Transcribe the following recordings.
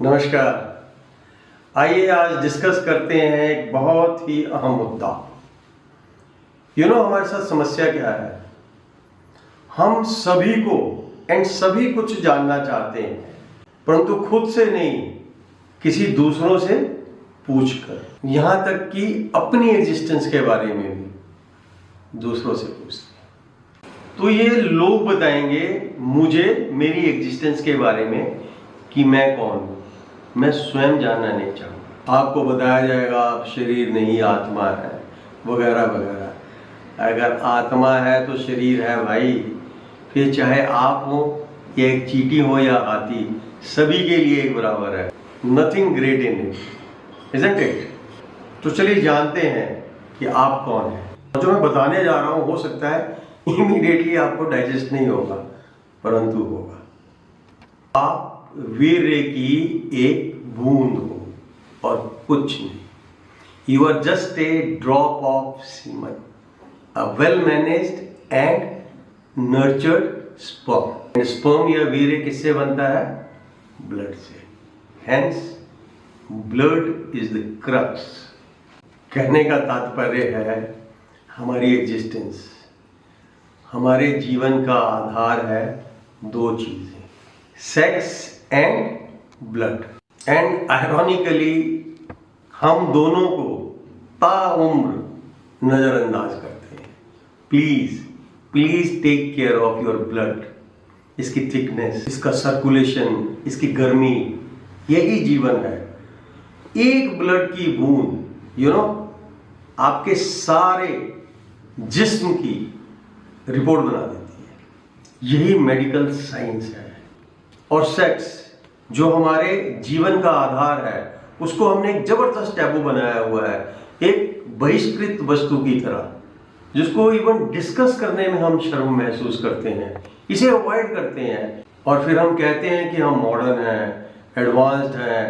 नमस्कार। आइए आज डिस्कस करते हैं एक बहुत ही अहम मुद्दा। हमारे साथ समस्या क्या है? हम सभी को सभी कुछ जानना चाहते हैं, परंतु खुद से नहीं, किसी दूसरों से पूछकर, यहां तक कि अपनी एग्जिस्टेंस के बारे में भी दूसरों से पूछते हैं। तो ये लोग बताएंगे मुझे मेरी एग्जिस्टेंस के बारे में कि मैं कौन हूं। मैं स्वयं जानना नहीं चाहूँगा। आपको बताया जाएगा आप शरीर नहीं आत्मा है, वगैरह वगैरह। अगर आत्मा है तो शरीर है भाई, फिर चाहे आप हो या एक चींटी हो या हाथी, सभी के लिए एक बराबर है। Nothing great in it, isn't it? तो चलिए जानते हैं कि आप कौन है। जो मैं बताने जा रहा हूँ हो सकता है इमीडिएटली आपको डाइजेस्ट नहीं होगा, परंतु होगा। आप वीर्य की एक बूंद हो और कुछ नहीं। You are just a drop of semen, a well managed and nurtured sperm. Sperm या वीर्य किससे बनता है? ब्लड से। Hence blood is the crux. कहने का तात्पर्य है हमारी एग्जिस्टेंस, हमारे जीवन का आधार है दो चीजें, sex and blood. And ironically हम दोनों को ताउम्र नजरअंदाज करते हैं। Please take care of your blood. इसकी थिकनेस, इसका सर्कुलेशन, इसकी गर्मी, यही जीवन है। एक ब्लड की बूंद आपके सारे जिस्म की रिपोर्ट बना देती है। यही मेडिकल साइंस है। और सेक्स जो हमारे जीवन का आधार है, उसको हमने एक जबरदस्त टैबू बनाया हुआ है, एक बहिष्कृत वस्तु की तरह, जिसको इवन डिस्कस करने में हम शर्म महसूस करते हैं, इसे अवॉइड करते हैं। और फिर हम कहते हैं कि हम मॉडर्न हैं, एडवांस्ड हैं,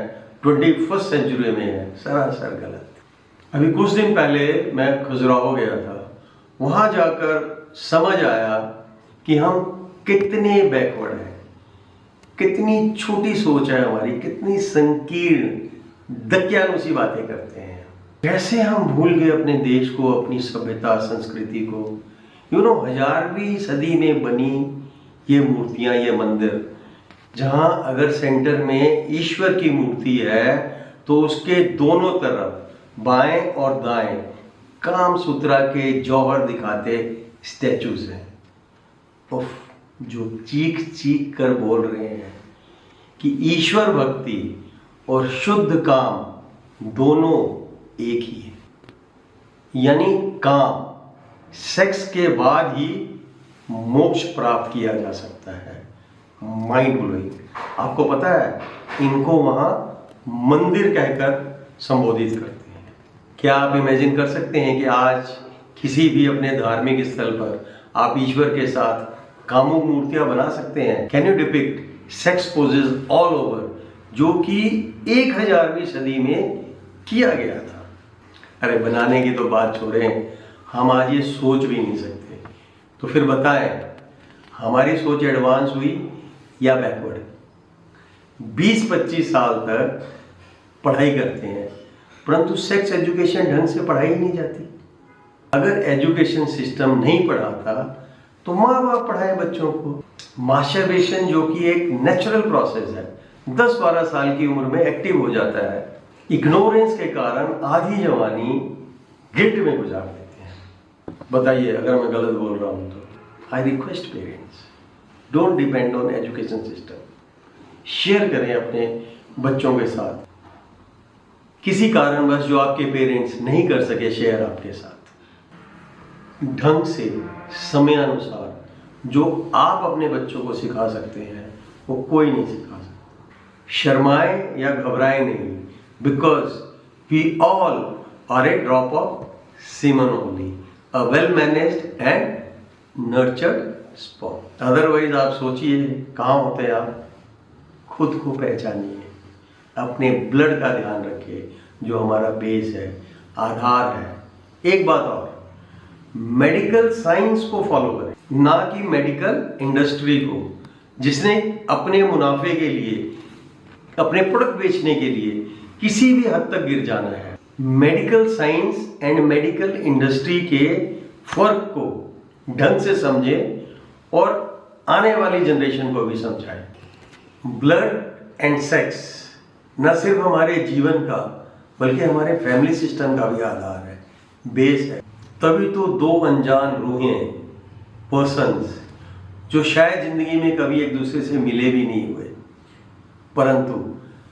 21st सेंचुरी में हैं। सरासर गलत। अभी कुछ दिन पहले मैं खजुराहो गया था। वहां जाकर समझ आया कि हम कितने बैकवर्ड हैं, कितनी छोटी सोच है हमारी, कितनी संकीर्ण दकियानुसी बातें करते हैं। कैसे हम भूल गए अपने देश को, अपनी सभ्यता संस्कृति को। 11वीं सदी में बनी ये मूर्तियां, ये मंदिर, जहां अगर सेंटर में ईश्वर की मूर्ति है तो उसके दोनों तरफ बाएं और दाएं काम सूत्रा के जौहर दिखाते स्टैचूज हैं। उफ, जो चीख चीख कर बोल रहे हैं कि ईश्वर भक्ति और शुद्ध काम दोनों एक ही है। यानी काम, सेक्स के बाद ही मोक्ष प्राप्त किया जा सकता है। Mind blowing. आपको पता है इनको वहां मंदिर कहकर संबोधित करते हैं। क्या आप इमेजिन कर सकते हैं कि आज किसी भी अपने धार्मिक स्थल पर आप ईश्वर के साथ कामुक मूर्तियां बना सकते हैं? Can you depict sex poses all over, जो कि 1000वीं सदी में किया गया था? अरे बनाने की तो बात छोड़ें, हम आज ये सोच भी नहीं सकते। तो फिर बताएं, हमारी सोच एडवांस हुई या बैकवर्ड? 20-25 साल तक पढ़ाई करते हैं, परंतु सेक्स एजुकेशन ढंग से पढ़ाई ही नहीं जाती। अगर एजुकेशन सिस्टम नहीं पढ़ाता तो माँ बाप पढ़ाए बच्चों को। मास्टरबेशन जो कि एक नेचुरल प्रोसेस है, 10-12 साल की उम्र में एक्टिव हो जाता है। इग्नोरेंस के कारण आधी जवानी गिल्ट में गुजार देते हैं। बताइए अगर मैं गलत बोल रहा हूं तो। I request parents, don't depend on education system. Share करें अपने बच्चों के साथ। किसी कारणवश जो आपके पेरेंट्स नहीं कर सके शेयर आपके साथ, ढंग से समय अनुसार जो आप अपने बच्चों को सिखा सकते हैं वो कोई नहीं सिखा सकता। शर्माए या घबराए नहीं, because we all are a drop of semen only, a well managed and nurtured sperm. Otherwise आप सोचिए कहाँ होते हैं आप? खुद को पहचानिए, अपने ब्लड का ध्यान रखिए जो हमारा बेस है, आधार है। एक बात और, मेडिकल साइंस को फॉलो करें, ना कि मेडिकल इंडस्ट्री को, जिसने अपने मुनाफे के लिए अपने प्रोडक्ट बेचने के लिए किसी भी हद तक गिर जाना है। Medical science and medical industry के फर्क को ढंग से समझें और आने वाली जनरेशन को भी समझाएं। ब्लड एंड सेक्स न सिर्फ हमारे जीवन का बल्कि हमारे फैमिली सिस्टम का भी आधार है, बेस है। तभी तो दो अनजान रूहें, पर्सन्स, जो शायद जिंदगी में कभी एक दूसरे से मिले भी नहीं हुए, परंतु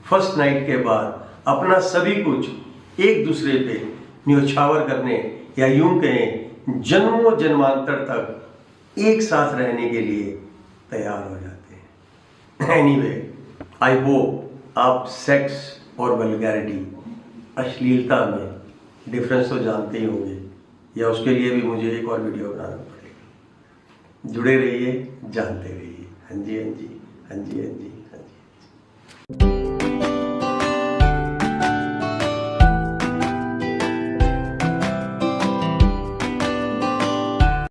फर्स्ट नाइट के बाद अपना सभी कुछ एक दूसरे पे न्योछावर करने या यूं कहें जन्मों जन्मांतर तक एक साथ रहने के लिए तैयार हो जाते हैं। एनीवे, आई होप आप सेक्स और वल्गैरिटी, अश्लीलता में डिफरेंस तो जानते ही होंगे, या उसके लिए भी मुझे एक और वीडियो बनाना पड़ेगा। जुड़े रहिए, जानते रहिए। हाँ जी, हाँ जी, हाँ जी, हाँ जी।